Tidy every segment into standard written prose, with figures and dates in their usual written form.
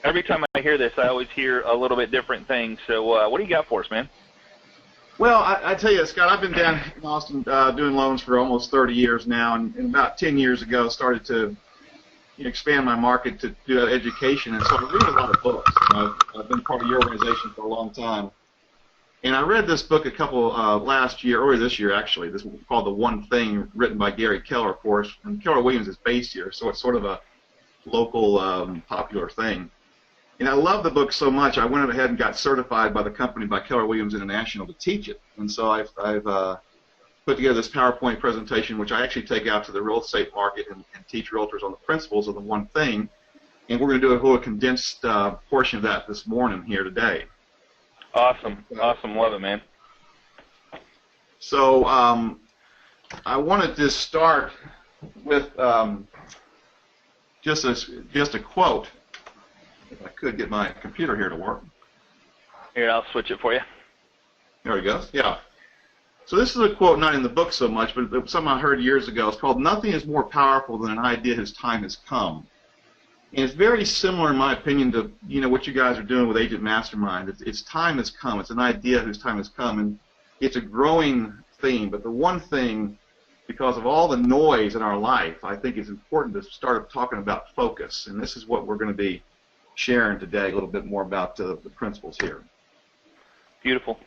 every time I hear this, I always hear a little bit different things. So what do you got for us, man? Well, I tell you, Scott, I've been down in Austin doing loans for almost 30 years now, and about 10 years ago started to expand my market to do education, and so I read a lot of books. I've been part of your organization for a long time, and I read this book a couple last year, or this year actually. This was called The One Thing, written by Gary Keller, of course, and Keller Williams is based here, so it's sort of a local popular thing. And I love the book so much, I went ahead and got certified by the company, by Keller Williams International, to teach it. And so I've put together this PowerPoint presentation, which I actually take out to the real estate market and teach realtors on the principles of the one thing. And we're going to do a little condensed portion of that this morning here today. Awesome. Awesome. Love it, man. So I wanted to start with just a quote. If I could get my computer here to work. Here, I'll switch it for you. There we go. Yeah. So this is a quote not in the book so much, but something I heard years ago. It's called, "Nothing is more powerful than an idea whose time has come." And it's very similar, in my opinion, to what you guys are doing with Agent Mastermind. It's time has come. It's an idea whose time has come, and it's a growing theme. But the one thing, because of all the noise in our life, I think it's important to start talking about focus. And this is what we're going to be sharing today, a little bit more about the principles here. Beautiful.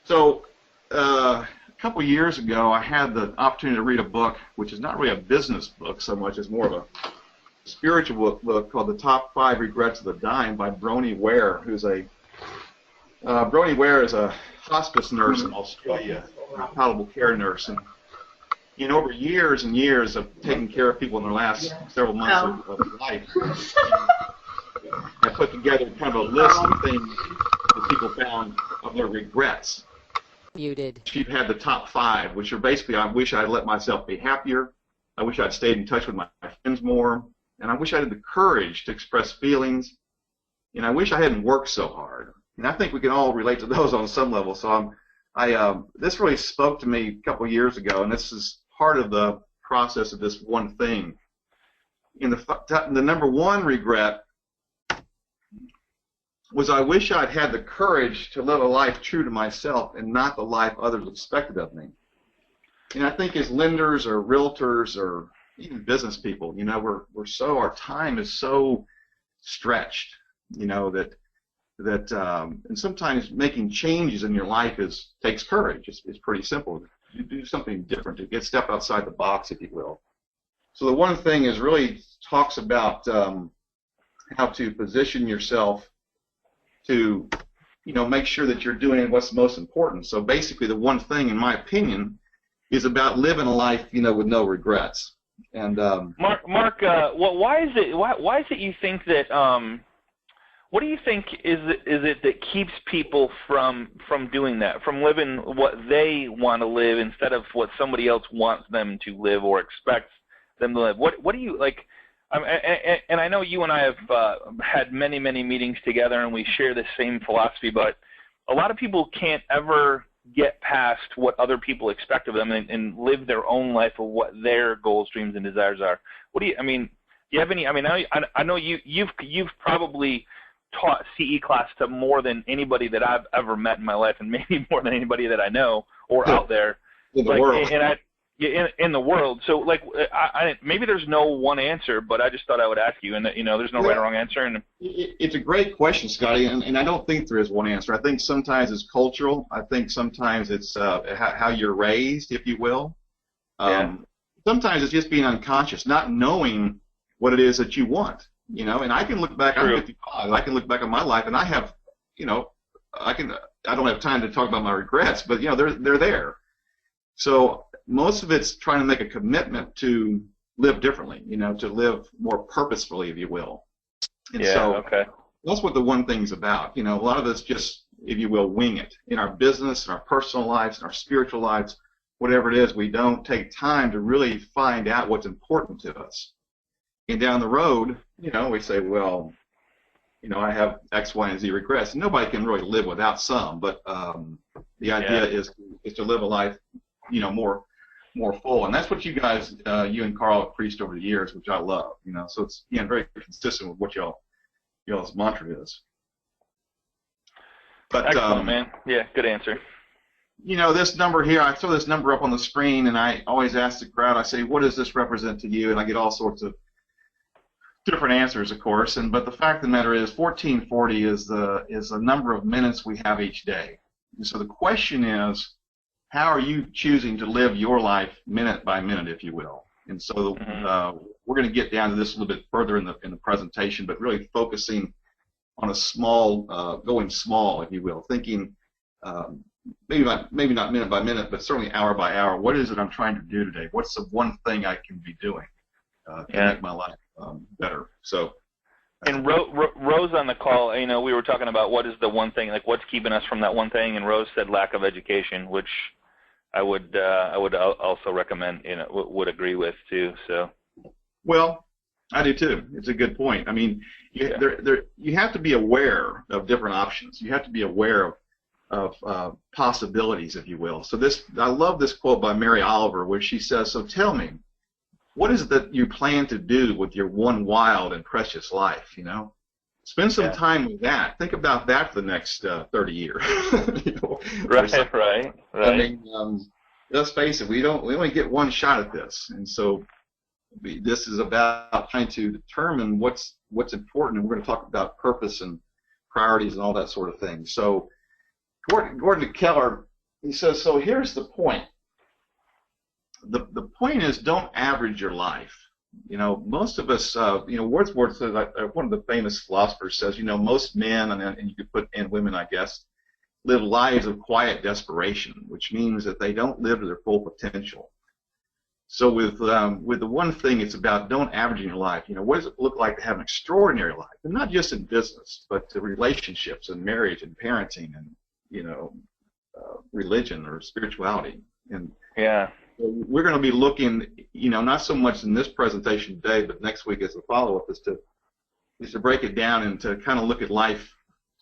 So a couple years ago, I had the opportunity to read a book, which is not really a business book so much as more of a spiritual book called The Top 5 Regrets of the Dying by Bronnie Ware, who's Bronnie Ware is a hospice nurse in Australia, a palliative care nurse, and over years and years of taking care of people in their last several months of life, I put together kind of a list of things that people found of their regrets. Muted. She had the top 5, which are basically, I wish I'd let myself be happier, I wish I'd stayed in touch with my friends more, and I wish I had the courage to express feelings, and I wish I hadn't worked so hard. And I think we can all relate to those on some level. So this really spoke to me a couple years ago, and this is part of the process of this one thing. In the number 1 regret was I wish I'd had the courage to live a life true to myself and not the life others expected of me. And I think as lenders or realtors or even business people, our time is so stretched, that and sometimes making changes in your life takes courage. It's pretty simple. You do something different, to step outside the box, if you will. So the one thing is really talks about how to position yourself to, make sure that you're doing what's most important. So basically, the one thing, in my opinion, is about living a life, with no regrets. And Mark, why is it you think that? What do you think is it that keeps people from doing that, from living what they want to live instead of what somebody else wants them to live or expects them to live? What do you like? And I know you and I have had many meetings together, and we share the same philosophy. But a lot of people can't ever get past what other people expect of them and live their own life of what their goals, dreams, and desires are. What do you? Do you have any? I know you've probably taught CE class to more than anybody that I've ever met in my life, and maybe more than anybody that I know or out there in the world. In the world. So, maybe there's no one answer, but I just thought I would ask you, and there's no right or wrong answer. And it's a great question, Scotty, and I don't think there is one answer. I think sometimes it's cultural. I think sometimes it's how you're raised, if you will. Sometimes it's just being unconscious, not knowing what it is that you want. And I can look back. True. I'm 55. I can look back on my life, and I have, I don't have time to talk about my regrets, but they're there. So most of it's trying to make a commitment to live differently, to live more purposefully, if you will. And okay. That's what the one thing's about. A lot of us just, if you will, wing it. In our business, in our personal lives, in our spiritual lives, whatever it is, we don't take time to really find out what's important to us. And down the road, we say, well, I have X, Y, and Z regrets. Nobody can really live without some, but the idea is to live a life, more full. And that's what you guys, you and Carl have preached over the years, which I love. So it's very consistent with what y'all y'all's mantra is. But excellent, man. Yeah, good answer. You know, this number here, I throw this number up on the screen, and I always ask the crowd, I say, what does this represent to you? And I get all sorts of different answers, of course. But the fact of the matter is, 1440 is the number of minutes we have each day. And so the question is, how are you choosing to live your life minute by minute, if you will? And so we're going to get down to this a little bit further in the presentation, but really focusing on a small, going small, if you will, thinking maybe not minute by minute, but certainly hour by hour. What is it I'm trying to do today? What's the one thing I can be doing to make my life better? So. And Rose on the call, you know, we were talking about what is the one thing, like what's keeping us from that one thing, and Rose said lack of education, which I would also recommend, you know, would agree with too. So. Well, I do too. It's a good point. I mean, you have to be aware of different options. You have to be aware of possibilities, if you will. So I love this quote by Mary Oliver, where she says, "So tell me, what is it that you plan to do with your one wild and precious life? You know, spend some time with that. Think about that for the next 30 years." You know, right. I mean, let's face it, we only get one shot at this, and so this is about trying to determine what's important. And we're going to talk about purpose and priorities and all that sort of thing. So Gordon Keller, he says, so here's the point. The point is, don't average your life. You know, most of us, you know, Wordsworth says, one of the famous philosophers says, you know, most men, and you could put in women, I guess, live lives of quiet desperation, which means that they don't live to their full potential. So with the one thing, it's about don't average in your life. You know, what does it look like to have an extraordinary life? And not just in business, but to relationships and marriage and parenting and, you know, religion or spirituality. And we're going to be looking, you know, not so much in this presentation today, but next week as a follow-up is to break it down and to kind of look at life,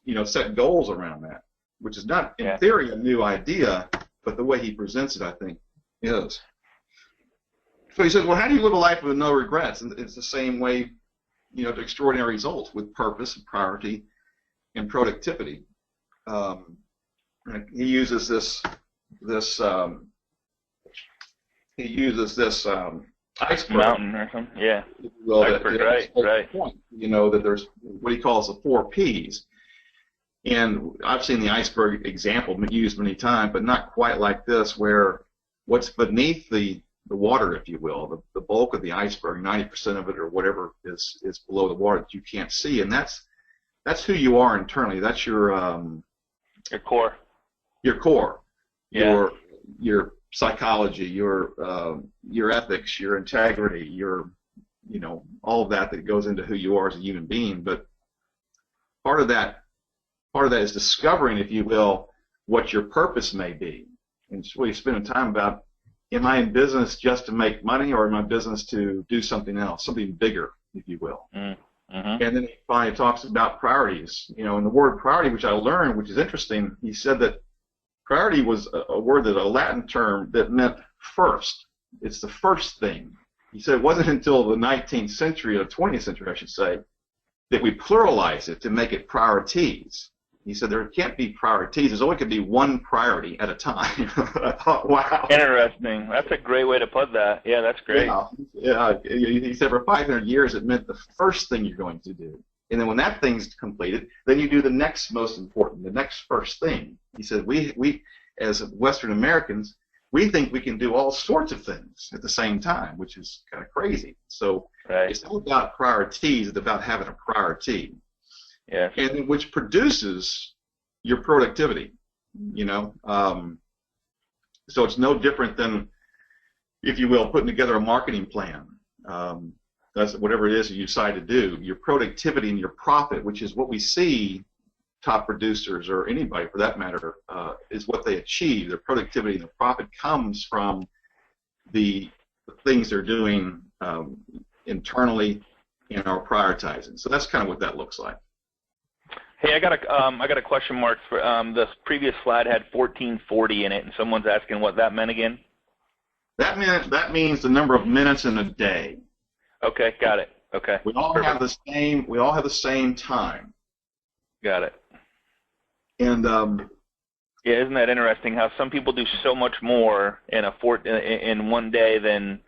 you know, set goals around that, which is not, in theory, a new idea, but the way he presents it, I think, is. So he says, well, how do you live a life with no regrets? And it's the same way, you know, to extraordinary results with purpose and priority and productivity. He uses this iceberg mountain or something. Yeah. Well, iceberg, right. Point, you know, that there's what he calls the 4 Ps. And I've seen the iceberg example used many times, but not quite like this, where what's beneath the water, if you will, the bulk of the iceberg, 90% of it or whatever is below the water that you can't see, and that's who you are internally. That's your core. Your core. Yeah. Your psychology, your ethics, your integrity, your, you know, all of that goes into who you are as a human being. But part of that is discovering, if you will, what your purpose may be. And it's really spending time about, am I in business just to make money, or am I in business to do something else, something bigger, if you will? And then he finally talks about priorities. You know, and the word priority, which I learned, which is interesting, he said that priority was a word, that a Latin term that meant first. It's the first thing. He said it wasn't until the 19th century, or 20th century, I should say, that we pluralized it to make it priorities. He said there can't be priorities. There's only going to be one priority at a time. I thought, wow. Interesting. That's a great way to put that. Yeah, that's great. Yeah. He said for 500 years it meant the first thing you're going to do. And then when that thing's completed, then you do the next most important, the next first thing. He said we as Western Americans, we think we can do all sorts of things at the same time, which is kind of crazy. So It's not about priorities. It's about having a priority. Yes. And which produces your productivity, you know. So it's no different than, if you will, putting together a marketing plan. That's whatever it is you decide to do. Your productivity and your profit, which is what we see top producers, or anybody for that matter, is what they achieve. Their productivity and their profit comes from the things they're doing internally and are prioritizing. So that's kind of what that looks like. Hey, I got a question mark for the previous slide had 1440 in it, and someone's asking what that meant again. That means the number of minutes in a day. Okay, got it. Okay. We all Perfect. have the same. We all have the same time. Got it. And Yeah, isn't that interesting how some people do so much more in one day than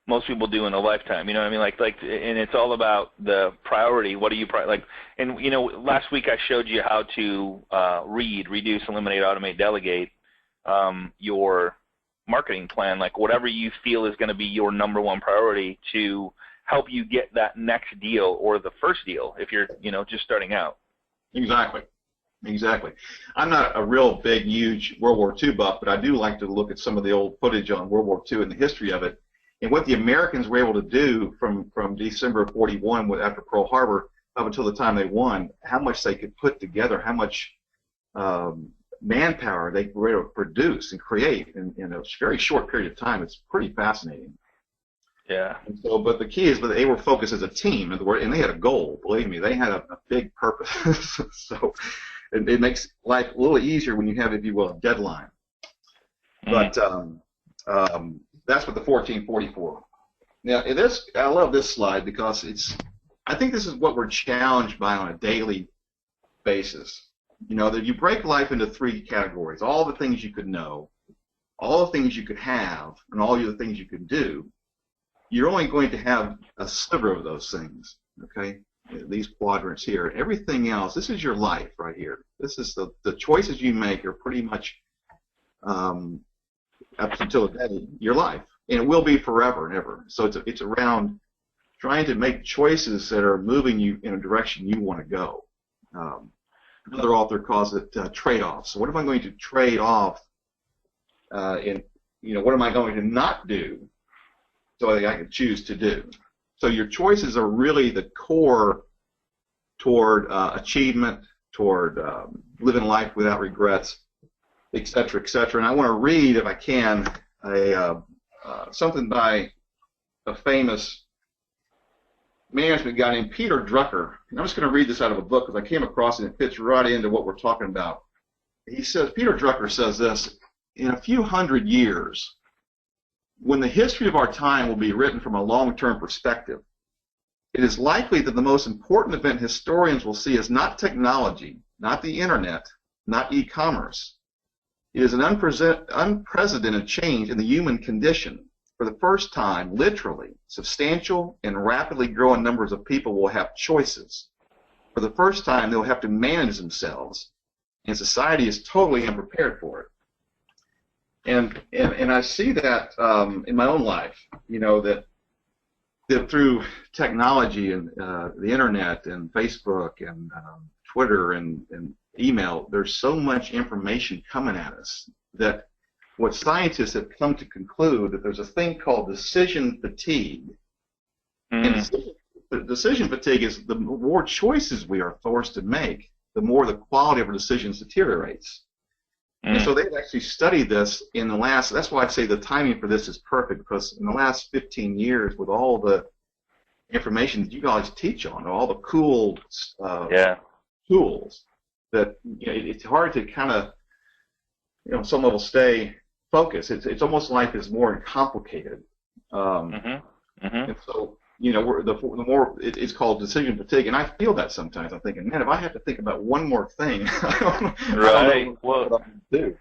most people do in a lifetime? You know what I mean? And it's all about the priority. What do you like? And last week I showed you how to read, reduce, eliminate, automate, delegate your marketing plan. Like whatever you feel is going to be your number one priority to help you get that next deal or the first deal if you're just starting out. Exactly. Exactly. I'm not a real big, huge World War II buff, but I do like to look at some of the old footage on World War II and the history of it, and what the Americans were able to do from December of '41 after Pearl Harbor up until the time they won, how much they could put together, how much manpower they were able to produce and create in a very short period of time. It's pretty fascinating. Yeah. And so, but the key is that they were focused as a team, and they had a goal. Believe me, they had a big purpose. So it makes life a little easier when you have, if you will, a deadline. But that's what the 1444. Now, I love this slide because I think this is what we're challenged by on a daily basis. That you break life into three categories: all the things you could know, all the things you could have, and all the things you could do. You're only going to have a sliver of those things, okay? These quadrants here. Everything else, this is your life right here. This is the choices you make are pretty much, up until the day, your life. And it will be forever and ever. So it's around trying to make choices that are moving you in a direction you want to go. Another author calls it trade-offs. So what am I going to trade off what am I going to not do so that I can choose to do? So your choices are really the core toward achievement, toward living life without regrets, et cetera, et cetera. And I want to read, if I can, something by a famous management guy named Peter Drucker. And I'm just going to read this out of a book because I came across it and it fits right into what we're talking about. Peter Drucker says this: in a few hundred years, when the history of our time will be written from a long-term perspective, it is likely that the most important event historians will see is not technology, not the internet, not e-commerce. It is an unprecedented change in the human condition. For the first time, literally, substantial and rapidly growing numbers of people will have choices. For the first time, they'll have to manage themselves, and society is totally unprepared for it. And I see that in my own life, that through technology and the internet and Facebook and Twitter and email, there's so much information coming at us that what scientists have come to conclude that there's a thing called decision fatigue. And decision fatigue is the more choices we are forced to make, the more the quality of our decisions deteriorates. And so they've actually studied this in the last, that's why I say the timing for this is perfect, because in the last 15 years, with all the information that you guys teach on, all the cool tools, that it's hard to kind of, on some level, stay focused. It's almost like it's more complicated. And so, the more it's called decision fatigue, and I feel that sometimes. I'm thinking, man, if I have to think about one more thing, I don't know what I can do.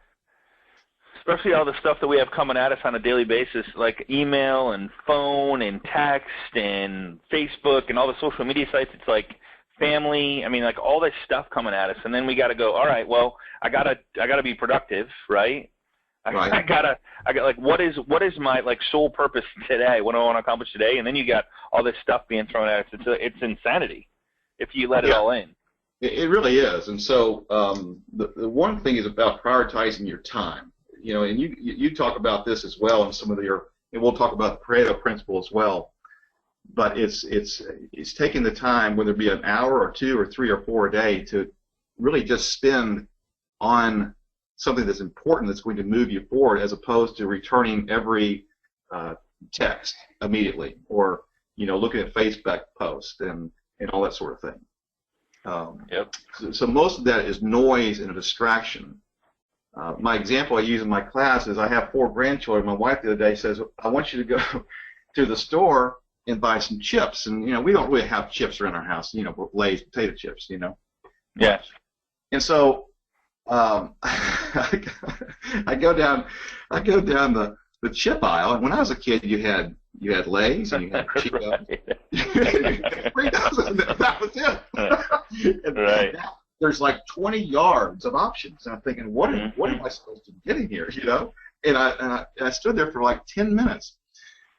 Especially all the stuff that we have coming at us on a daily basis, like email and phone and text and Facebook and all the social media sites. It's like family. I mean, like all this stuff coming at us, and then we got to go. All right, well, I gotta be productive, right? I got like what is my like sole purpose today? What do I want to accomplish today? And then you got all this stuff being thrown at us. It's insanity if you let it all in. It really is. And so the one thing is about prioritizing your time. And you talk about this as well in some of and we'll talk about the Pareto principle as well. But it's taking the time, whether it be an hour or 2 or 3 or 4 a day, to really just spend on something that's important that's going to move you forward, as opposed to returning every text immediately, or looking at Facebook posts and all that sort of thing. So most of that is noise and a distraction. My example I use in my class is I have 4 grandchildren. My wife the other day says, I want you to go to the store and buy some chips. And, we don't really have chips around our house, Lay's potato chips, Yeah. And so I go down the chip aisle, and when I was a kid, you had Lay's and you had Cheetos. That was it. And Right. now there's like 20 yards of options, and I'm thinking, what am I supposed to get in here, And I stood there for like 10 minutes,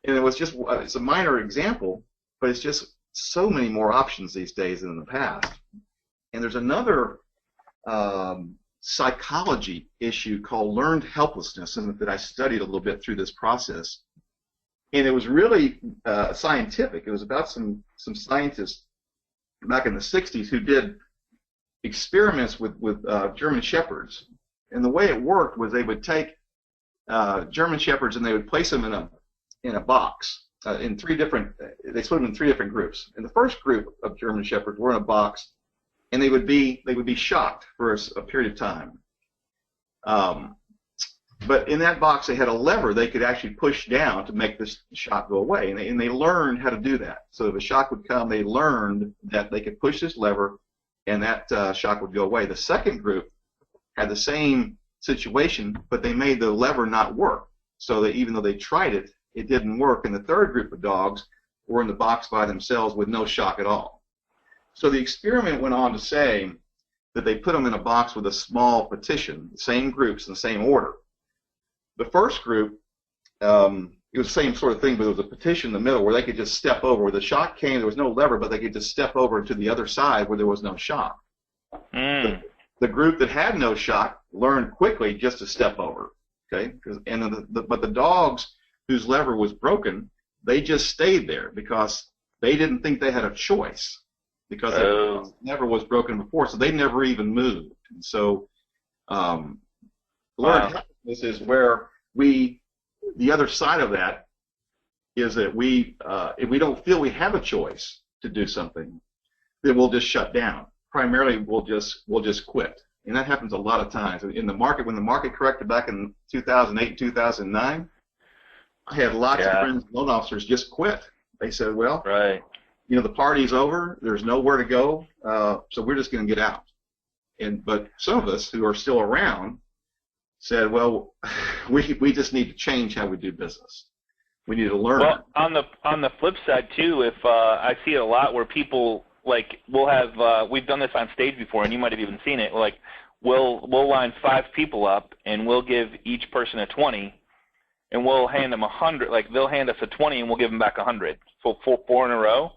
and it was just it's a minor example, but it's just so many more options these days than in the past. And there's another psychology issue called learned helplessness, and that I studied a little bit through this process. And it was really scientific. It was about some scientists back in the 60s who did experiments with German Shepherds. And the way it worked was they would take German Shepherds and they would place them in a box in three different. They split them in three different groups. And the first group of German Shepherds were in a box, and they would be shocked for a period of time. But in that box, they had a lever they could actually push down to make this shock go away, and they learned how to do that. So if a shock would come, they learned that they could push this lever, and that shock would go away. The second group had the same situation, but they made the lever not work. So that even though they tried it, it didn't work. And the third group of dogs were in the box by themselves with no shock at all. So the experiment went on to say that they put them in a box with a small partition, the same groups in the same order. The first group, it was the same sort of thing, but there was a partition in the middle where they could just step over. Where the shock came, there was no lever, but they could just step over to the other side where there was no shock. The group that had no shock learned quickly just to step over. Okay, but the dogs whose lever was broken, they just stayed there because they didn't think they had a choice because it never was broken before, so they never even moved. And so, learned helplessness is where the other side of that is that if we don't feel we have a choice to do something, then we'll just shut down. Primarily, we'll just quit, and that happens a lot of times in the market. When the market corrected back in 2008, 2009, I had lots of friends, loan officers, just quit. They said, "Well, the party's over. There's nowhere to go, so we're just going to get out." But some of us who are still around said, "Well, we just need to change how we do business. We need to learn." Well, on the flip side too, if I see it a lot where people we'll have we've done this on stage before, and you might have even seen it. We'll line 5 people up, and we'll give each person a 20, and we'll hand them 100. They'll hand us a 20, and we'll give them back 100. So 4 in a row.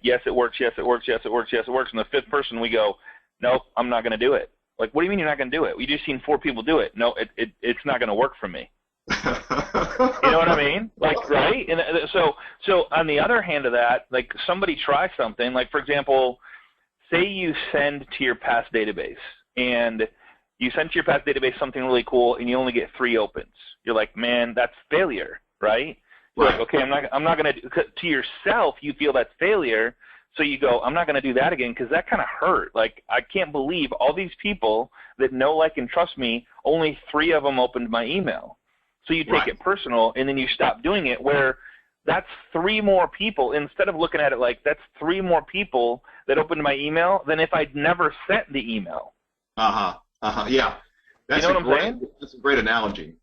Yes, it works. Yes, it works. Yes, it works. Yes, it works. And the 5th person, we go, "Nope, I'm not going to do it." What do you mean you're not going to do it? We just seen 4 people do it. No, it's not going to work for me. You know what I mean? Right? And so on the other hand of that, somebody tries something. For example, say you send to your past database, and you send to your past database something really cool, and you only get 3 opens. You're like, man, that's failure, right? You're like, okay, I'm not going to. To yourself, you feel that's failure. So you go, I'm not going to do that again because that kind of hurt. I can't believe all these people that know, like, and trust me, only 3 of them opened my email. So you take it personal, and then you stop doing it, where that's 3 more people. Instead of looking at it like that's 3 more people that opened my email than if I'd never sent the email. Yeah. That's you know what I'm saying? That's a great analogy.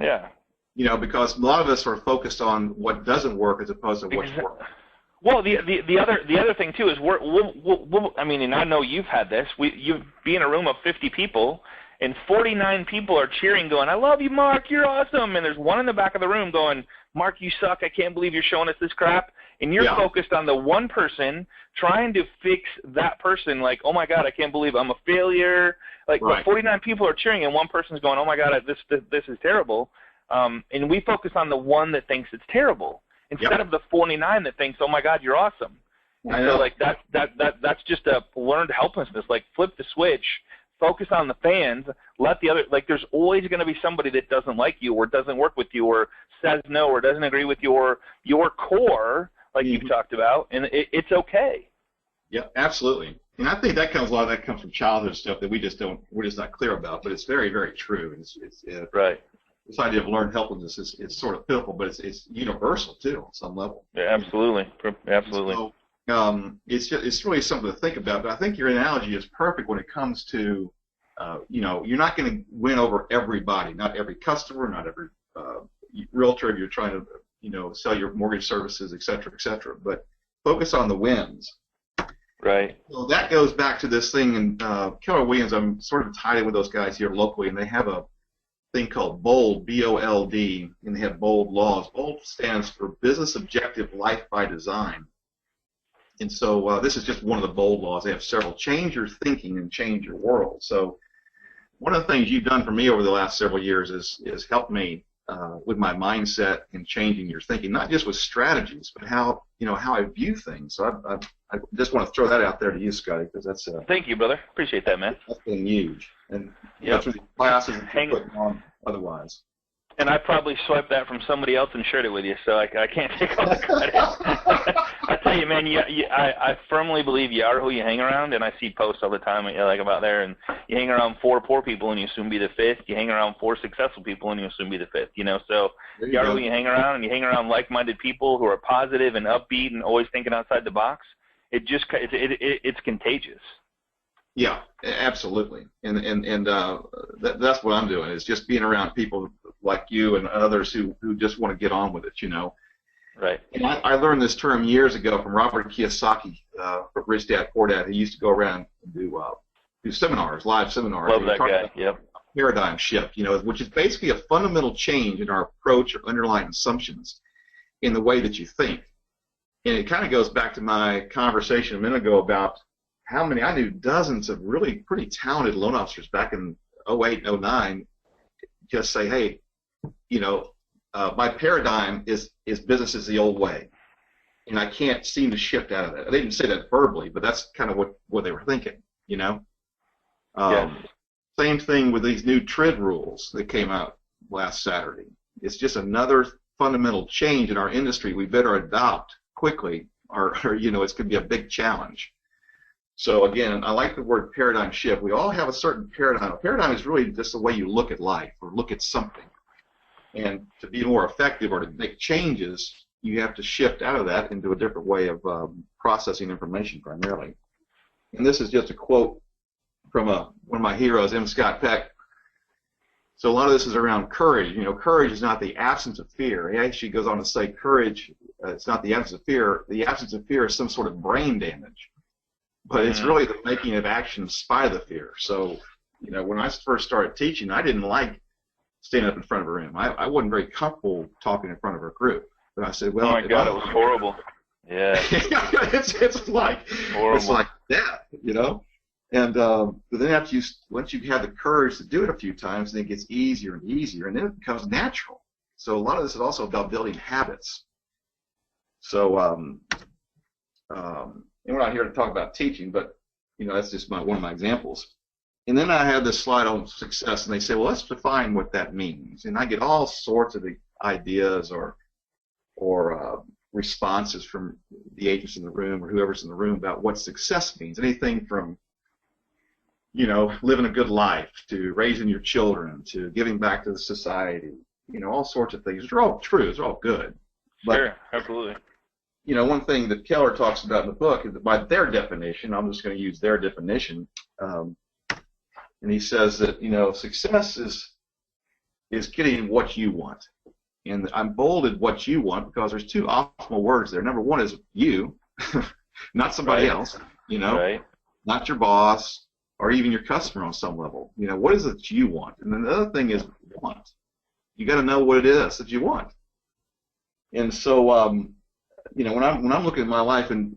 Yeah. Because a lot of us are focused on what doesn't work as opposed to what's working. Well, the other thing too is we'll I mean, and I know you've had this. You be in a room of 50 people, and 49 people are cheering, going, "I love you, Mark. You're awesome." And there's one in the back of the room going, "Mark, you suck. I can't believe you're showing us this crap." And you're focused on the one person trying to fix that person. "Oh my God, I can't believe I'm a failure." But 49 people are cheering, and one person's going, "Oh my God, this is terrible." And we focus on the one that thinks it's terrible, instead of the 49 that thinks, "Oh my God, you're awesome." And so that's just a learned helplessness. Flip the switch, focus on the fans, let the other. There's always going to be somebody that doesn't like you, or doesn't work with you, or says no, or doesn't agree with your core, you've talked about, and it's okay. Yeah, absolutely. And I think a lot of that comes from childhood stuff that we're just not clear about, but it's very, very true. Right. this idea of learned helplessness is sort of pitiful, but it's universal too on some level. Yeah, absolutely, absolutely. So, it's really something to think about. But I think your analogy is perfect when it comes to, you're not going to win over everybody, not every customer, not every realtor if you're trying to, sell your mortgage services, et cetera, but focus on the wins. Right. So that goes back to this thing, and Keller Williams, I'm sort of tied in with those guys here locally, and they have a thing called BOLD, B-O-L-D, and they have BOLD laws. BOLD stands for Business Objective Life by Design. And so this is just one of the BOLD laws. They have several. Change your thinking and change your world. So one of the things you've done for me over the last several years is helped me with my mindset and changing your thinking, not just with strategies, but how I view things. So I just want to throw that out there to you, Scotty, because that's thank you, brother. Appreciate that, man. That's been huge, and that's what the classes and putting on otherwise. And I probably swiped that from somebody else and shared it with you, so I can't take all the credit. I tell you, man, I firmly believe you are who you hang around, and I see posts all the time like about there, and you hang around 4 poor people and you soon be the 5th. You hang around 4 successful people and you'll soon be the 5th. So you are who you hang around, and you hang around like-minded people who are positive and upbeat and always thinking outside the box. It's contagious. Yeah, absolutely, and that's what I'm doing, is just being around people like you and others who just want to get on with it, Right. And I learned this term years ago from Robert Kiyosaki, from Rich Dad Poor Dad. He used to go around and do seminars, live seminars. Love that guy. Yep. Paradigm shift, which is basically a fundamental change in our approach or underlying assumptions in the way that you think. And it kind of goes back to my conversation a minute ago about how many, I knew dozens of really pretty talented loan officers back in 08, 09, just say, hey, my paradigm is business is the old way, and I can't seem to shift out of that. They didn't say that verbally, but that's kind of what they were thinking, Yes. Same thing with these new TRID rules that came out last Saturday. It's just another fundamental change in our industry we better adopt quickly, or it's going to be a big challenge. So again, I like the word paradigm shift. We all have a certain paradigm. A paradigm is really just the way you look at life or look at something. And to be more effective or to make changes, you have to shift out of that into a different way of processing information primarily. And this is just a quote from one of my heroes, M. Scott Peck. So a lot of this is around courage. Courage is not the absence of fear. He actually goes on to say courage, it's not the absence of fear. The absence of fear is some sort of brain damage. But it's really the making of action in spite of the fear. So, when I first started teaching, I didn't like standing up in front of a room. I wasn't very comfortable talking in front of a group. But I said, well, oh my God, it was horrible. Yeah. it's like that, And but then once you have the courage to do it a few times, then it gets easier and easier, and then it becomes natural. So a lot of this is also about building habits. So and we're not here to talk about teaching, but that's just one of my examples. And then I have this slide on success, and they say, well, let's define what that means. And I get all sorts of the ideas or responses from the agents in the room or whoever's in the room about what success means. Anything from living a good life to raising your children to giving back to the society. All sorts of things. They're all true. They're all good. But, sure, absolutely. One thing that Keller talks about in the book is that by their definition, I'm just going to use their definition, and he says that success is getting what you want. And I'm bolded what you want because there's 2 optimal words there. Number 1 is you, not somebody else, right. Not your boss or even your customer on some level. What is it that you want? And then the other thing is want. You got to know what it is that you want. And so, when I'm looking at my life, and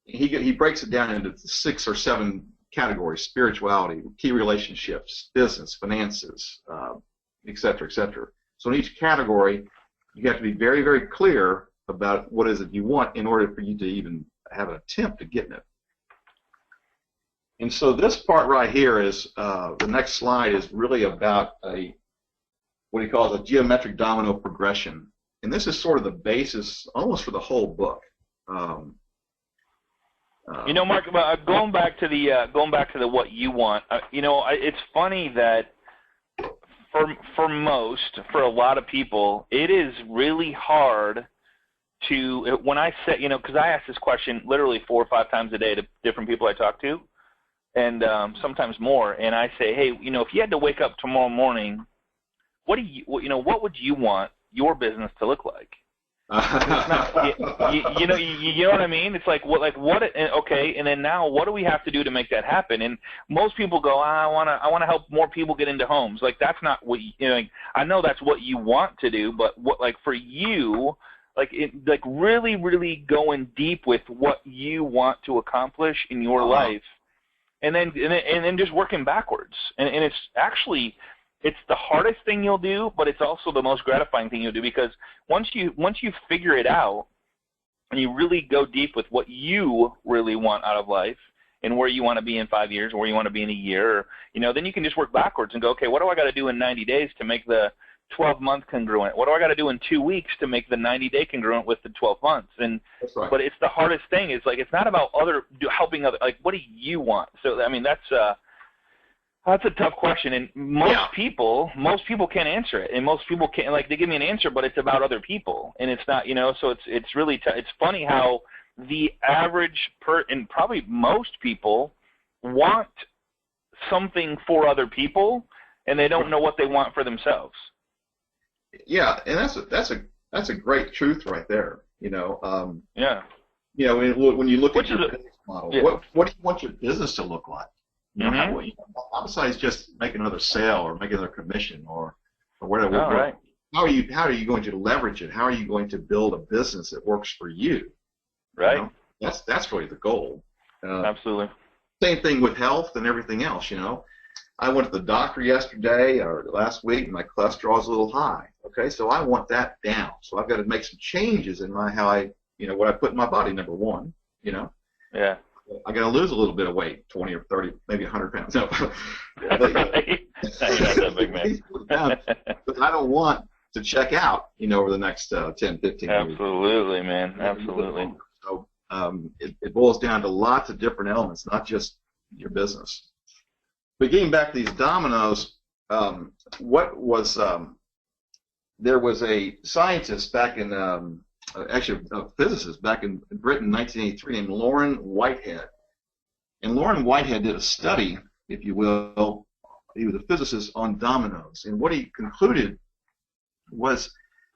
he breaks it down into 6 or 7 categories: spirituality, key relationships, business, finances, et cetera, et cetera. So in each category, you have to be very, very clear about what is it you want in order for you to even have an attempt at getting it. And so this part right here is, the next slide is really about what he calls a geometric domino progression. And this is sort of the basis almost for the whole book. Mark, going back to the what you want, it's funny that for a lot of people, it is really hard to, when I say, because I ask this question literally 4 or 5 times a day to different people I talk to, and sometimes more, and I say, hey, if you had to wake up tomorrow morning, what would you want your business to look like? It's not, you know what I mean? It's like what, okay, and then now what do we have to do to make that happen? And most people go, I want to help more people get into homes. Like, that's not what I know that's what you want to do, but what, like, for you, really, really going deep with what you want to accomplish in your life, and then just working backwards. And it's actually, it's the hardest thing you'll do, but it's also the most gratifying thing you'll do, because once you figure it out and you really go deep with what you really want out of life and where you want to be in 5 years, or where you want to be in a year, then you can just work backwards and go, okay, what do I got to do in 90 days to make the 12-month congruent? What do I got to do in 2 weeks to make the 90-day congruent with the 12 months? And That's right. But it's the hardest thing. It's like, it's not about helping other. Like, what do you want? So I mean, that's a tough question, and most people can't answer it, and most people can't, like, they give me an answer, but it's about other people, and it's not, so it's really it's funny how the average and probably most people want something for other people, and they don't know what they want for themselves. Yeah, and that's a great truth right there. When you look at your business model, what do you want your business to look like? Besides just make another sale or make another commission or whatever. Right. How are you going to leverage it? How are you going to build a business that works for you? Right. That's really the goal. Absolutely. Same thing with health and everything else. I went to the doctor yesterday or last week, and my cholesterol is a little high. Okay, so I want that down. So I've got to make some changes in what I put in my body. Number one, Yeah. I got to lose a little bit of weight, 20 or 30, maybe 100 pounds. No, Not that big, man. But I don't want to check out, over the next 10, 15 years. Absolutely, man. Absolutely. So it boils down to lots of different elements, not just your business. But getting back to these dominoes, there was a scientist back in, actually a physicist back in Britain in 1983 named Loren Whitehead. And Loren Whitehead did a study, if you will. He was a physicist on dominoes. And what he concluded was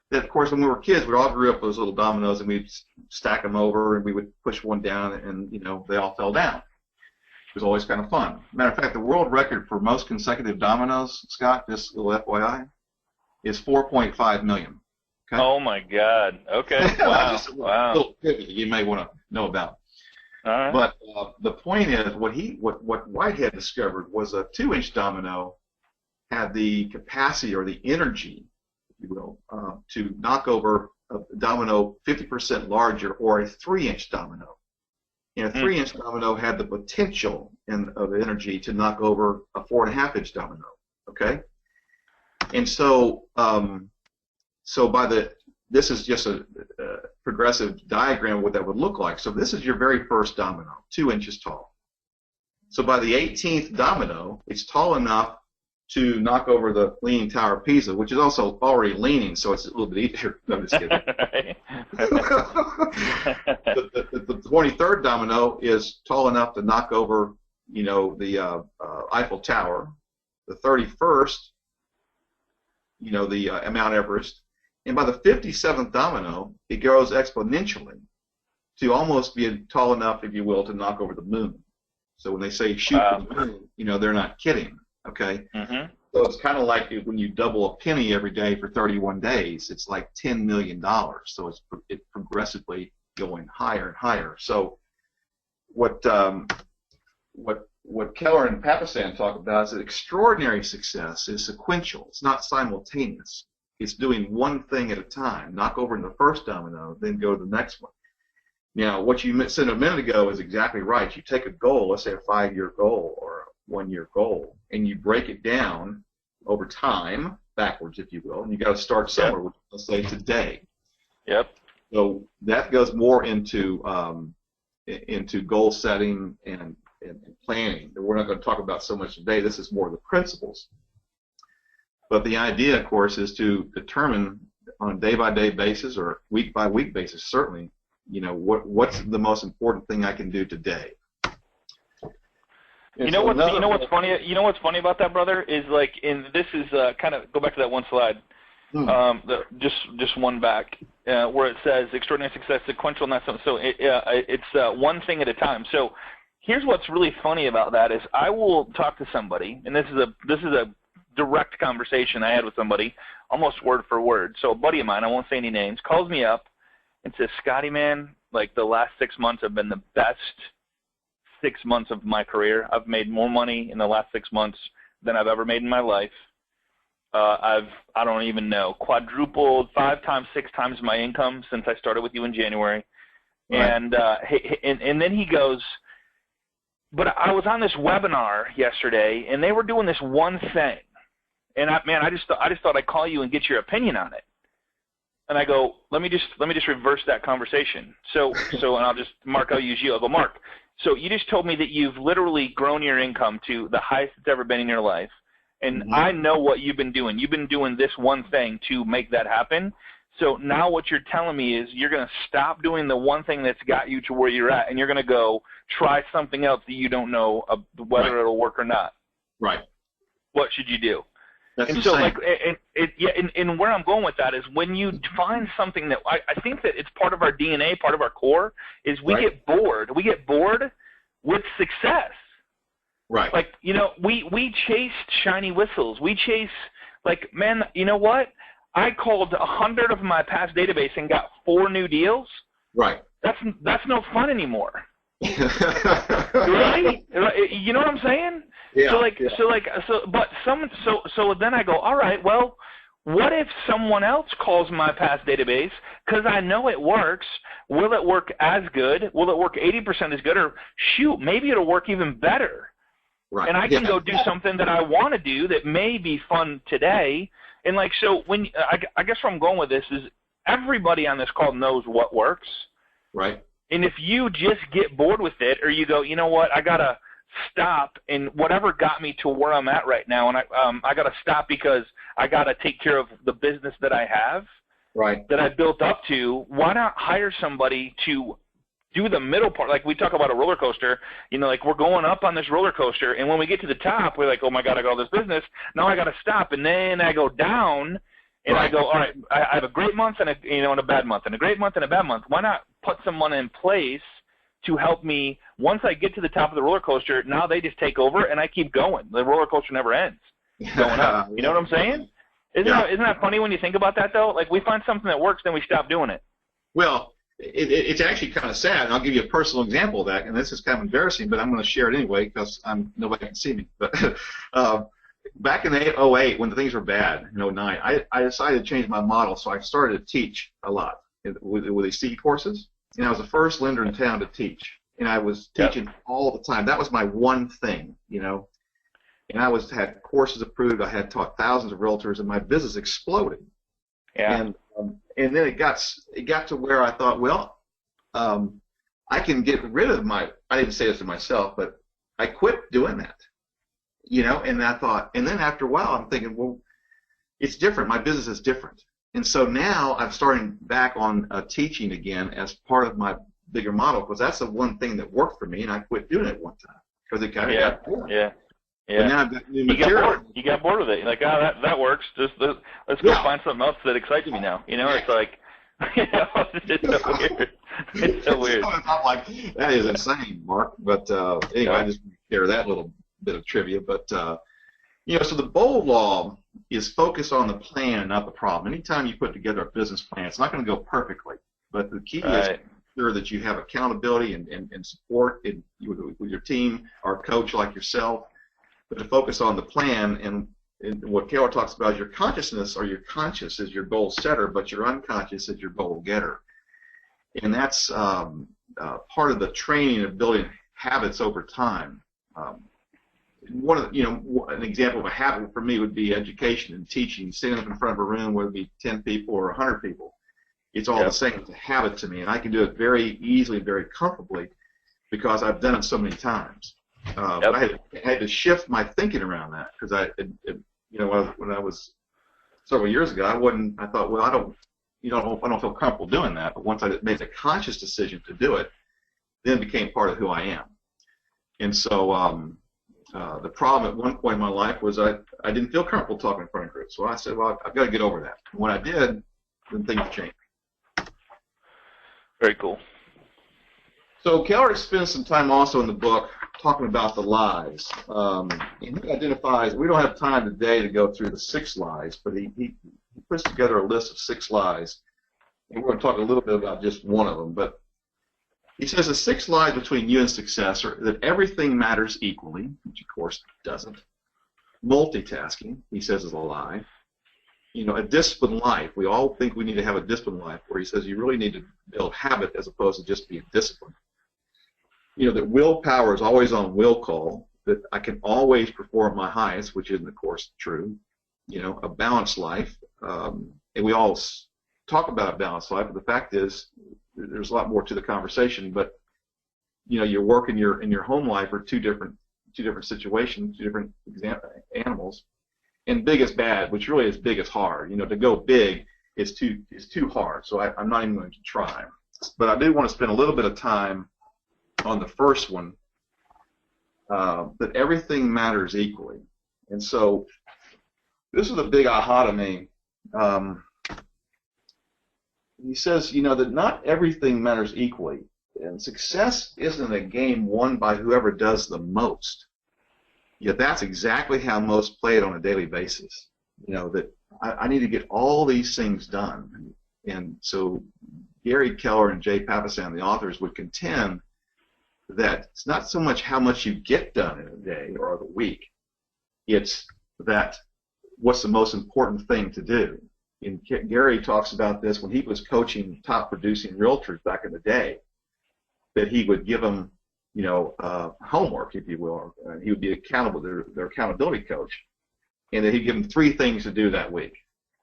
that, of course, when we were kids, we all grew up with those little dominoes, and we'd stack them over, and we would push one down, and, they all fell down. It was always kind of fun. Matter of fact, the world record for most consecutive dominoes, Scott, just a little FYI, is 4.5 million. Okay? Oh my God! Okay, wow, wow. Little pivot you may want to know about. All right. But the point is, what Whitehead discovered was a 2-inch domino had the capacity or the energy, if you will, to knock over a domino 50% larger, or a 3-inch domino. And a 3-inch domino had the potential of energy to knock over a 4.5-inch domino. Okay, and so this is just a progressive diagram of what that would look like. So this is your very first domino, 2 inches tall. So by the 18th domino, it's tall enough to knock over the Leaning Tower of Pisa, which is also already leaning, so it's a little bit easier. No, I'm just kidding. The 23rd domino is tall enough to knock over, the Eiffel Tower. The 31st, the Mount Everest. And by the 57th domino, it grows exponentially to almost be tall enough, if you will, to knock over the moon. So when they say shoot for the moon, they're not kidding. Okay. Mm-hmm. So it's kind of like when you double a penny every day for 31 days. It's like $10 million. So it's progressively going higher and higher. So what Keller and Papasan talk about is that extraordinary success is sequential. It's not simultaneous. It's doing one thing at a time. Knock over in the first domino, then go to the next one. Now, what you said a minute ago is exactly right. You take a goal, let's say a 5-year goal or a 1-year goal, and you break it down over time, backwards, if you will, and you got to start somewhere. Yep. Let's say today. Yep. So that goes more into goal setting and planning. We're not going to talk about so much today. This is more the principles. But the idea, of course, is to determine on a day-by-day basis or week-by-week basis, certainly, what's the most important thing I can do today. You know what's funny? You know what's funny about that, brother? Is like this is kind of go back to that one slide, just one back, where it says extraordinary success, sequential, not something. So it's one thing at a time. So here's what's really funny about that is I will talk to somebody, and this is a direct conversation I had with somebody, almost word for word. So a buddy of mine, I won't say any names, calls me up and says, Scotty, man, like the last 6 months have been the best 6 months of my career. I've made more money in the last 6 months than I've ever made in my life. I don't even know, quadrupled 5 times, 6 times my income since I started with you in January. Right. And then he goes, but I was on this webinar yesterday, and they were doing this one thing. And I just thought I'd call you and get your opinion on it. And I go, let me just reverse that conversation. So and I'll use you. I'll go, Mark, so you just told me that you've literally grown your income to the highest it's ever been in your life. And I know what you've been doing. You've been doing this one thing to make that happen. So now what you're telling me is you're going to stop doing the one thing that's got you to where you're at, and you're going to go try something else that you don't know whether it'll work or not. Right. What should you do? That's and insane. So, and where I'm going with that is when you find something that I think that it's part of our DNA, part of our core, is we get bored. We get bored with success. Right. Like, we chase shiny whistles. We chase, like, man, you know what? I called 100 of my past database and got 4 new deals. Right. That's no fun anymore. Right? You know what I'm saying? Yeah. So then I go, all right, well, what if someone else calls my past database? Because I know it works. Will it work as good? Will it work 80% as good? Or shoot, maybe it'll work even better. Right. And I can go do something that I want to do that may be fun today. And like, so when I guess where I'm going with this is everybody on this call knows what works. Right. And if you just get bored with it, or you go, you know what, I gotta stop, and whatever got me to where I'm at right now, and I gotta stop because I gotta take care of the business that I have, right, that I built up to. Why not hire somebody to do the middle part? Like we talk about a roller coaster, like we're going up on this roller coaster, and when we get to the top, we're like, oh my God, I got all this business. Now I got to stop, and then I go down, and I go, all right, I have a great month and a bad month, and a great month and a bad month. Why not put someone in place to help me once I get to the top of the roller coaster? Now they just take over, and I keep going. The roller coaster never ends. Going up. You know what I'm saying? Isn't that funny when you think about that though? Like we find something that works, then we stop doing it. Well. It's actually kind of sad, and I'll give you a personal example of that, and this is kind of embarrassing, but I'm going to share it anyway because nobody can see me. But back in 2008, when the things were bad, in 2009, I decided to change my model, so I started to teach a lot with these CE courses, and I was the first lender in town to teach, and I was teaching all the time. That was my one thing, and I had courses approved. I had taught thousands of realtors, and my business exploded. Yeah. And then it got to where I thought, well, I can get rid of I didn't say this to myself, but I quit doing that, and I thought, and then after a while I'm thinking, well, it's different. My business is different. And so now I'm starting back on teaching again as part of my bigger model because that's the one thing that worked for me, and I quit doing it one time because it kind of got boring. Yeah. Yeah. But now I've got new material. You got bored with it. You're like, that works. Let's go find something else that excites me now. It's like, it's so weird. It's so weird. I'm like, that is insane, Mark. But anyway, I just share that little bit of trivia. But so the bold law is focus on the plan, not the problem. Anytime you put together a business plan, it's not going to go perfectly. But the key is sure that you have accountability and support with your team or a coach like yourself. But to focus on the plan, and what Taylor talks about is your consciousness, or your conscious is your goal setter, but your unconscious is your goal getter. And that's part of the training of building habits over time. An example of a habit for me would be education and teaching, sitting up in front of a room where it would be 10 people or 100 people. It's all the same. It's a habit to me, and I can do it very easily, very comfortably, because I've done it so many times. But I had to shift my thinking around that because when I was several years ago, I thought, well, I don't feel comfortable doing that. But once I made a conscious decision to do it, then it became part of who I am. And so the problem at one point in my life was I didn't feel comfortable talking in front of groups. So I said, well, I've got to get over that. And when I did, then things changed. Very cool. So Keller spends some time also in the book talking about the lies. And he identifies, we don't have time today to go through the 6 lies, but he puts together a list of 6 lies. And we're going to talk a little bit about just one of them. But he says the 6 lies between you and success are that everything matters equally, which of course doesn't. Multitasking, he says, is a lie. A disciplined life. We all think we need to have a disciplined life, where he says you really need to build habit as opposed to just being disciplined. That willpower is always on will call, that I can always perform my highest, which isn't, of course, true. A balanced life. And we all talk about a balanced life, but the fact is there's a lot more to the conversation. But, your work and your home life are two different situations, 2 different animals. And big is bad, which really is big is hard. To go big is too hard, so I'm not even going to try. But I do want to spend a little bit of time on the first one, that everything matters equally. And so this is a big aha to me. He says, that not everything matters equally, and success isn't a game won by whoever does the most. Yet that's exactly how most play it on a daily basis. That I need to get all these things done. And so Gary Keller and Jay Papasan, the authors, would contend that it's not so much how much you get done in a day or the week, it's that what's the most important thing to do. And Gary talks about this when he was coaching top producing realtors back in the day, that he would give them, homework, if you will. He would be accountable, their accountability coach, and that he'd give them 3 things to do that week.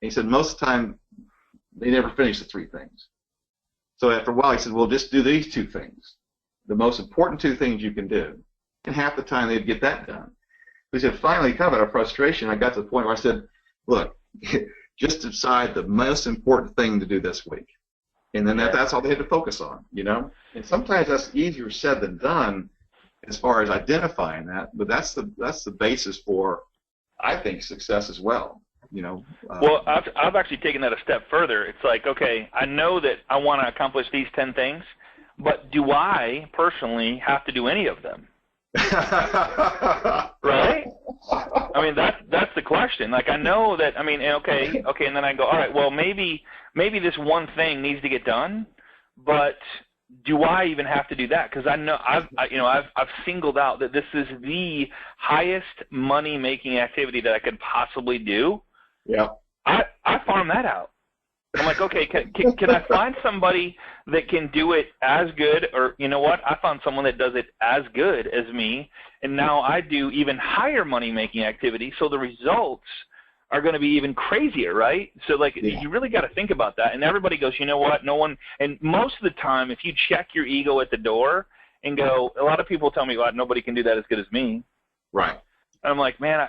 And he said most of the time they never finished the 3 things. So after a while he said, well, just do these 2 things. The most important 2 things you can do. And half the time they'd get that done. He said, finally, kind of out of frustration, I got to the point where I said, look, just decide the most important thing to do this week. And then that's all they had to focus on, And sometimes that's easier said than done as far as identifying that, but that's the basis for, I think, success as well. Well, I've actually taken that a step further. It's like, okay, I know that I want to accomplish these 10 things, but do I personally have to do any of them? Right? I mean, that's the question. Like, I know that. I mean, okay, and then I go, all right. Well, maybe this one thing needs to get done, but do I even have to do that? Because I know I've singled out that this is the highest money making activity that I could possibly do. Yeah. I farm that out. I'm like, okay, can I find somebody that can do it as good, or you know what? I found someone that does it as good as me, and now I do even higher money-making activity, so the results are going to be even crazier, right? So, like, you really got to think about that. And everybody goes, you know what? No one – and most of the time, if you check your ego at the door and go – a lot of people tell me, well, nobody can do that as good as me. Right. And I'm like, man,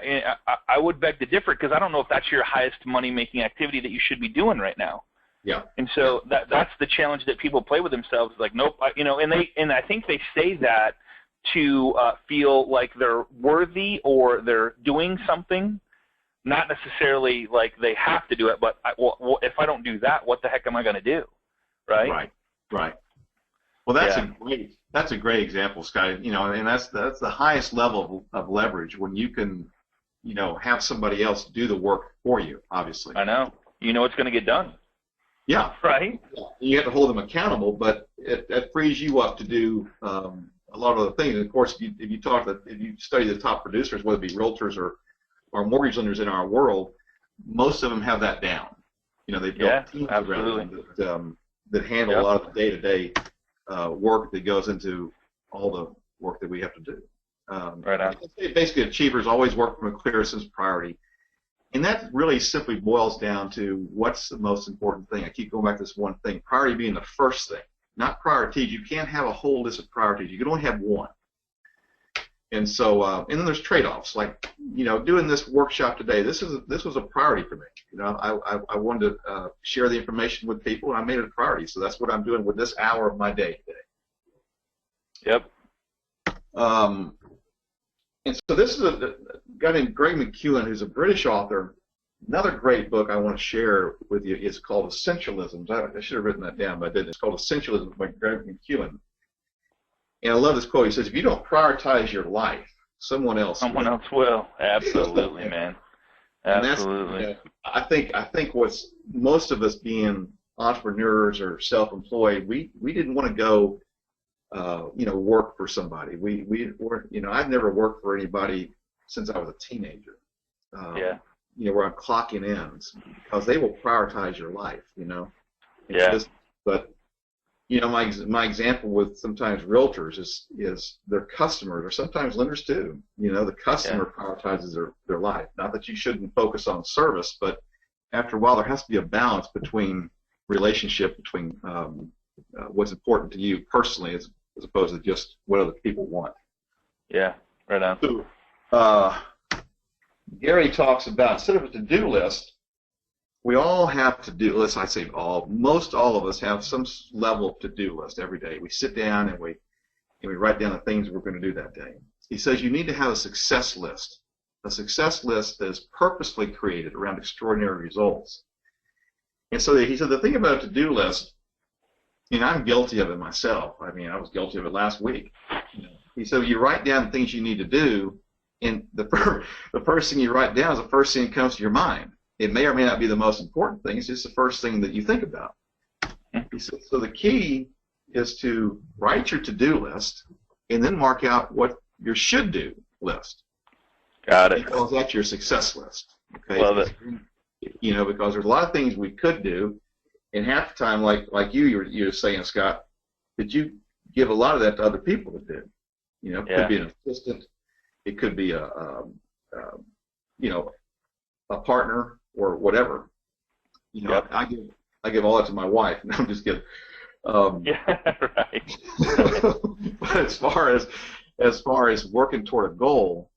I would beg to differ, because I don't know if that's your highest money-making activity that you should be doing right now. Yeah. And so that's the challenge that people play with themselves. Like, nope, and I think they say that to feel like they're worthy or they're doing something, not necessarily like they have to do it. But if I don't do that, what the heck am I going to do? Right. Right. Well, that's a great example, Scott. And that's the highest level of leverage, when you can, have somebody else do the work for you. Obviously. I know. It's going to get done. Yeah. Right. You have to hold them accountable, but it frees you up to do a lot of other things. And of course, if you study the top producers, whether it be realtors or mortgage lenders in our world, most of them have that down. They've built teams around them that handle a lot of the day-to-day work that goes into all the work that we have to do. Right on. Basically, achievers always work from a clear sense of priority. And that really simply boils down to what's the most important thing. I keep going back to this one thing, priority being the first thing, not priorities. You can't have a whole list of priorities. You can only have one. And so, and then there's trade-offs. Like, doing this workshop today, this was a priority for me. I wanted to share the information with people, and I made it a priority. So that's what I'm doing with this hour of my day today. Yep. And so this is a guy named Greg McKeown, who's a British author. Another great book I want to share with you is called Essentialism. I should have written that down, but I didn't. It's called Essentialism by Greg McKeown. And I love this quote. He says, if you don't prioritize your life, someone else will. Absolutely, man. Absolutely. And that's, I think what's most of us being entrepreneurs or self-employed, we didn't want to go work for somebody. I've never worked for anybody since I was a teenager. Where I'm clocking in because they will prioritize your life. But my example with sometimes realtors is their customers, or sometimes lenders too. The customer prioritizes their life. Not that you shouldn't focus on service, but after a while there has to be a balance between relationship between what's important to you personally as opposed to just what other people want. Yeah, right on. So, Gary talks about, instead of a to-do list, we all have to-do lists. I say most all of us have some level of to-do list every day. We sit down and we write down the things we're going to do that day. He says you need to have a success list that is purposely created around extraordinary results. And so he said the thing about a to-do list, and I'm guilty of it myself. I mean, I was guilty of it last week. He said you write down things you need to do, and the first thing you write down is the first thing that comes to your mind. It may or may not be the most important thing. It's just the first thing that you think about. He said, so the key is to write your to-do list and then mark out what your should-do list. Got it. Because that's your success list. Okay. Love it. Because there's a lot of things we could do, and half the time, like you're saying, Scott, that you give a lot of that to other people to do. It could be an assistant. It could be a partner or whatever. I give all that to my wife. No, I'm just kidding. Right. But as far as working toward a goal,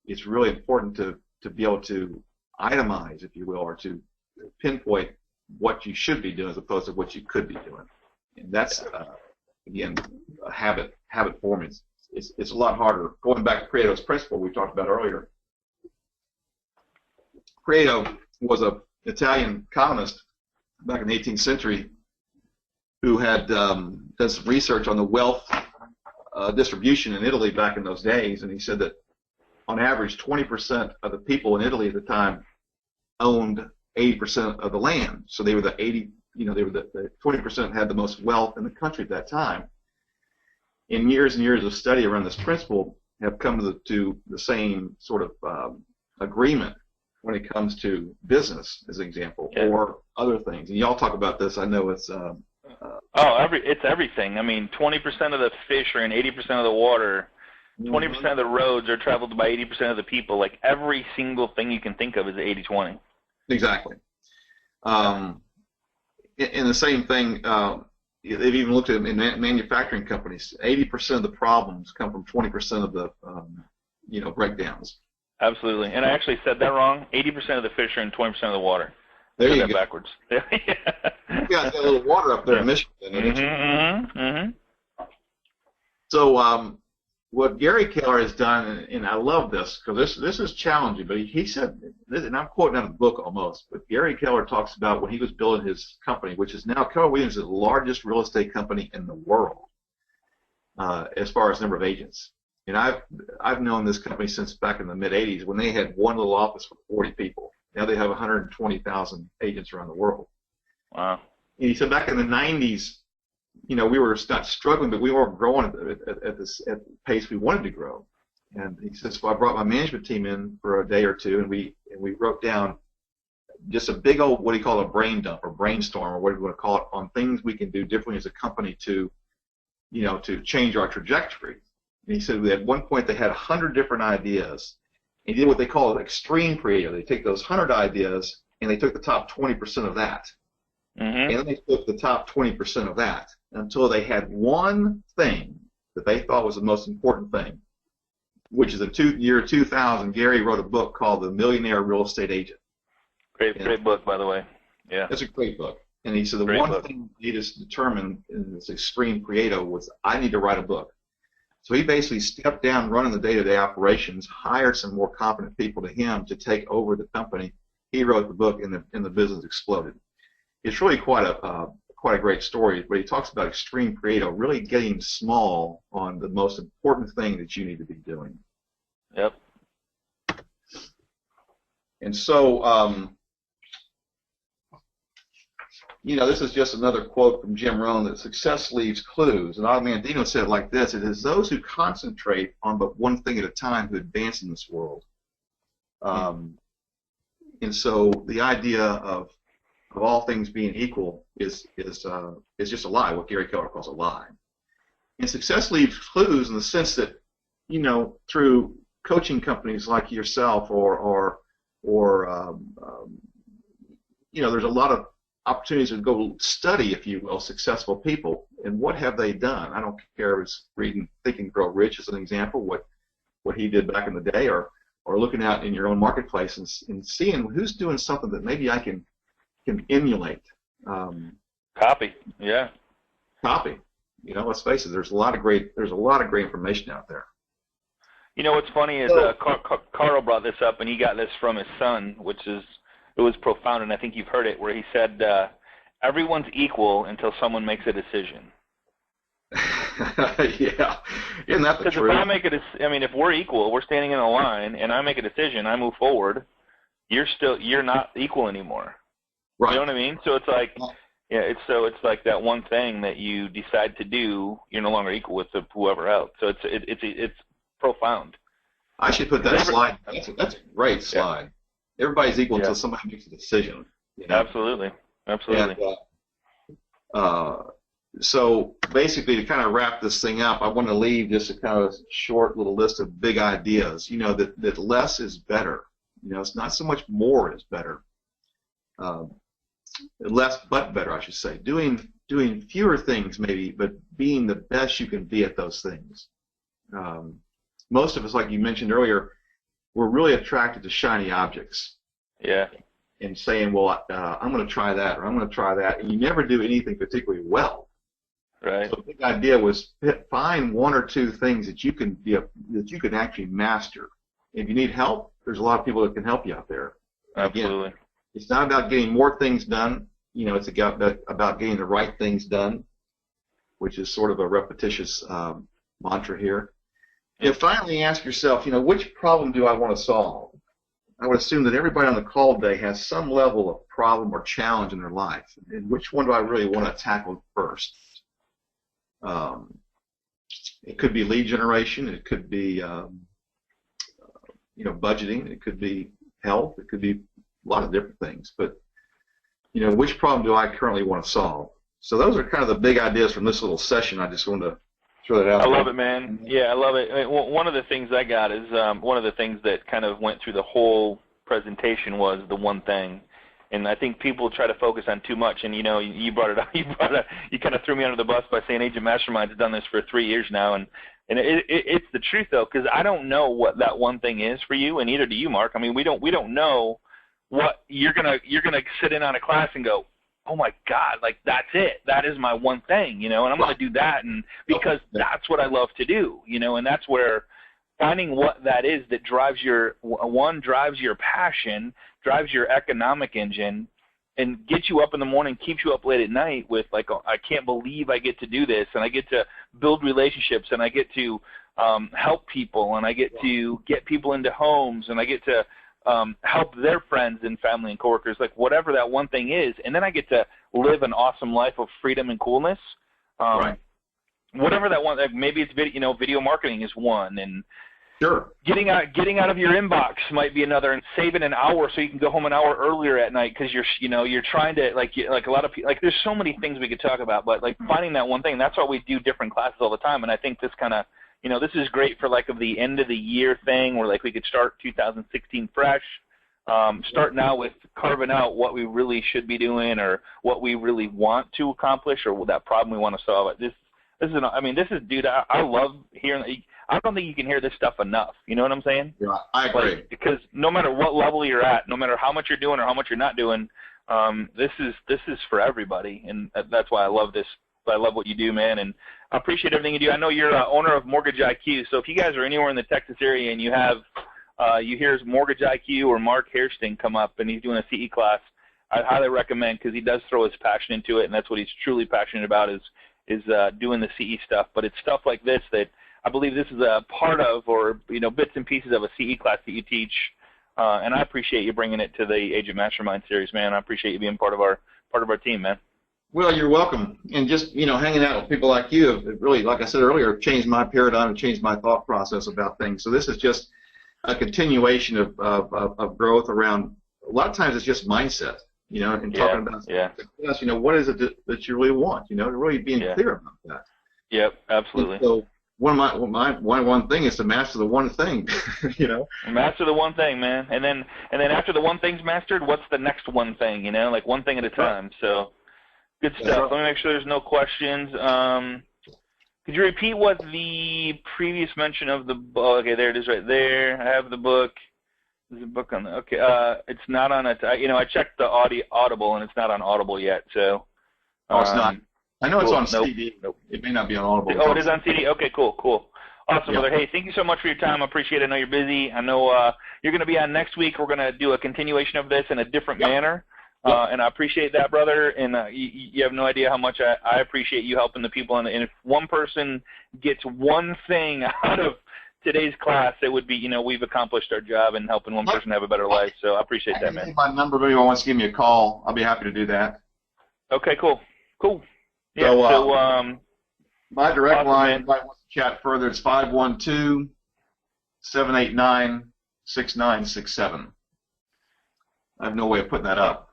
it's really important to be able to itemize, if you will, or to pinpoint what you should be doing as opposed to what you could be doing. And that's again a habit forming. It's a lot harder. Going back to Pareto's principle we talked about earlier. Pareto was an Italian economist back in the 18th century who had done some research on the wealth distribution in Italy back in those days, and he said that on average 20% of the people in Italy at the time owned 80% of the land. So they were the 20% had the most wealth in the country at that time. And years of study around this principle have come to the same sort of agreement when it comes to business, as an example, or other things. And y'all talk about this. I know it's it's everything. I mean, 20% of the fish are in 80% of the water. 20% of the roads are traveled by 80% of the people. Like every single thing you can think of is 80-20. Exactly. And the same thing. They've even looked at it in manufacturing companies. 80% of the problems come from 20% of the breakdowns. Absolutely. And I actually said that wrong. 80% of the fish are in 20% of the water. There you go. Backwards. You got a little water up there in Michigan. So what Gary Keller has done, and I love this because this is challenging, but he said, and I'm quoting out of the book almost, but Gary Keller talks about when he was building his company, which is now Keller Williams is the largest real estate company in the world as far as number of agents. And I've known this company since back in the mid-'80s when they had one little office for 40 people. Now they have 120,000 agents around the world. Wow. And he said back in the 90s, we were not struggling, but we weren't growing at the pace we wanted to grow. And he says, well, I brought my management team in for a day or two, and we wrote down just a big old, what he called a brain dump or brainstorm or whatever you want to call it, on things we can do differently as a company to change our trajectory. And he said at one point they had 100 different ideas. And he did what they call an extreme creative. They take those 100 ideas and they took the top 20% of that. And then they took the top 20% of that until they had one thing that they thought was the most important thing. which is the year 2000, Gary wrote a book called The Millionaire Real Estate Agent. Great book, by the way. Yeah. That's a great book. And he said the Great one book. thing he just determined in this extreme creative was, I need to write a book. So he basically stepped down running the day-to-day operations, hired some more competent people to him to take over the company. He wrote the book, and the business exploded. It's really quite a great story, but he talks about extreme creative, really getting small on the most important thing that you need to be doing. Yep. And so, this is just another quote from Jim Rohn, that success leaves clues. And Og Mandino said it like this: it is those who concentrate on but one thing at a time who advance in this world. And so the idea of all things being equal is just a lie, what Gary Keller calls a lie. And success leaves clues in the sense that, through coaching companies like yourself or there's a lot of opportunities to go study, if you will, successful people and what have they done. I don't care if it's reading Think and Grow Rich as an example, what he did back in the day, or looking out in your own marketplace and seeing who's doing something that maybe I can emulate. Copy. Yeah. Copy. Let's face it. There's a lot of great information out there. What's funny is Carl brought this up, and he got this from his son, it was profound, and I think you've heard it, where he said, everyone's equal until someone makes a decision. Yeah. Isn't that the truth? Because if we're equal, we're standing in a line, and I make a decision, I move forward, you're not equal anymore. Right. You know what I mean? So it's like, it's like that one thing that you decide to do, you're no longer equal with whoever else. So it's profound. I should put that slide. That's a great slide. Yeah. Everybody's equal until somebody makes a decision. Absolutely. And, so basically, to kind of wrap this thing up, I want to leave just a kind of short little list of big ideas. That less is better. It's not so much more is better. Less but better, I should say. Doing fewer things maybe, but being the best you can be at those things. Most of us, like you mentioned earlier, we're really attracted to shiny objects. Yeah. And saying, well, I'm going to try that, or I'm going to try that, and you never do anything particularly well. Right. So the big idea was find one or two things that you can actually master. If you need help, there's a lot of people that can help you out there. Absolutely. Again, it's not about getting more things done. It's about getting the right things done, which is sort of a repetitious mantra here. And finally, ask yourself, which problem do I want to solve? I would assume that everybody on the call today has some level of problem or challenge in their life. And which one do I really want to tackle first? It could be lead generation. It could be, budgeting. It could be health. It could be a lot of different things. But, which problem do I currently want to solve? So those are kind of the big ideas from this little session. I just wanted to throw that out. I love it, man. Yeah, I love it. One of the things I got is one of the things that kind of went through the whole presentation was the one thing. And I think people try to focus on too much. And, you brought it up. You kind of threw me under the bus by saying Agent Mastermind has done this for 3 years now. And it's the truth, though, because I don't know what that one thing is for you, and neither do you, Mark. I mean, we don't know what you're gonna sit in on a class and go, oh my God, like that's it. That is my one thing, and I'm going to do that, and because that's what I love to do, and that's where finding what that is that drives your passion, drives your economic engine, and gets you up in the morning, keeps you up late at night with like, I can't believe I get to do this, and I get to build relationships, and I get to help people, and I get to get people into homes, and I get to help their friends and family and coworkers, like whatever that one thing is, and then I get to live an awesome life of freedom and coolness. Right. Whatever that one, like maybe it's video marketing is one, and sure, getting out of your inbox might be another, and saving an hour so you can go home an hour earlier at night because you're trying to like a lot of people, like there's so many things we could talk about, but like finding that one thing, that's why we do different classes all the time, and I think this kind of this is great for like of the end of the year thing where like we could start 2016 fresh, start now with carving out what we really should be doing or what we really want to accomplish or that problem we want to solve. Dude, I love hearing. I don't think you can hear this stuff enough. You know what I'm saying? Yeah, I agree. Like, because no matter what level you're at, no matter how much you're doing or how much you're not doing, this is for everybody, and that's why I love this. I love what you do, man, and I appreciate everything you do. I know you're owner of Mortgage IQ, so if you guys are anywhere in the Texas area and you have you hear Mortgage IQ or Mark Hairston come up and he's doing a CE class, I'd highly recommend, because he does throw his passion into it, and that's what he's truly passionate about is doing the CE stuff. But it's stuff like this that I believe this is a part of, or bits and pieces of a CE class that you teach. And I appreciate you bringing it to the Agent Mastermind series, man. I appreciate you being part of our team, man. Well, you're welcome. And just hanging out with people like you, it really, like I said earlier, changed my paradigm and changed my thought process about things. So this is just a continuation of growth around. A lot of times it's just mindset, and talking about success. What is it that you really want? Really being clear about that. Yep, absolutely. And so one thing is to master the one thing, Master the one thing, man. And then after the one thing's mastered, what's the next one thing? Like one thing at a time. So good stuff. Let me make sure there's no questions. Could you repeat what the previous mention of the book? Okay, there it is, right there. I have the book. There's a book on the. Okay, it's not on it. I checked the Audible, and it's not on Audible yet. So. It's not. I know it's on Nope. CD. Nope. It may not be on Audible. Oh, it is on CD? Okay, cool. Awesome, brother. Hey, thank you so much for your time. I appreciate it. I know you're busy. I know you're going to be on next week. We're going to do a continuation of this in a different manner, and I appreciate that, brother. And you have no idea how much I appreciate you helping the people. And if one person gets one thing out of today's class, it would be, we've accomplished our job in helping one person have a better life. So I appreciate that, man. My number, if anyone wants to give me a call, I'll be happy to do that. Okay, cool. Yeah, so my direct line, man. if I want to chat further, it's 512-789-6967. I have no way of putting that up.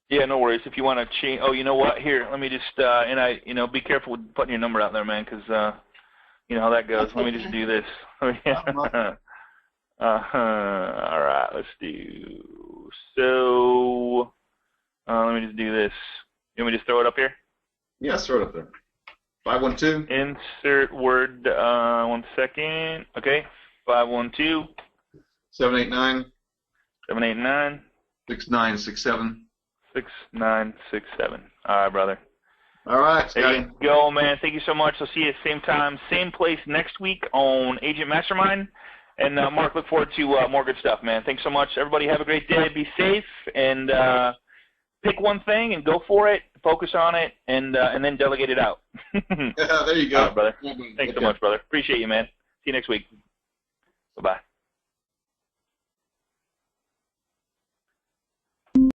Yeah, no worries. If you want to change, you know what? Here, let me just, be careful with putting your number out there, man, because, you know how that goes. Let me just do this. All right, let's do, so, let me just do this. You want me to just throw it up here? Yeah, throw it up there. 512. Insert word, 1 second. Okay, 512. 789. 789. 6967. 6967. All right, brother. All right, Scotty. There you go, man. Thank you so much. I'll see you at the same time, same place next week on Agent Mastermind. And, Mark, look forward to more good stuff, man. Thanks so much. Everybody have a great day. Be safe, and pick one thing and go for it. Focus on it, and then delegate it out. There you go. All right, brother. Thanks so much, brother. Appreciate you, man. See you next week. Bye-bye.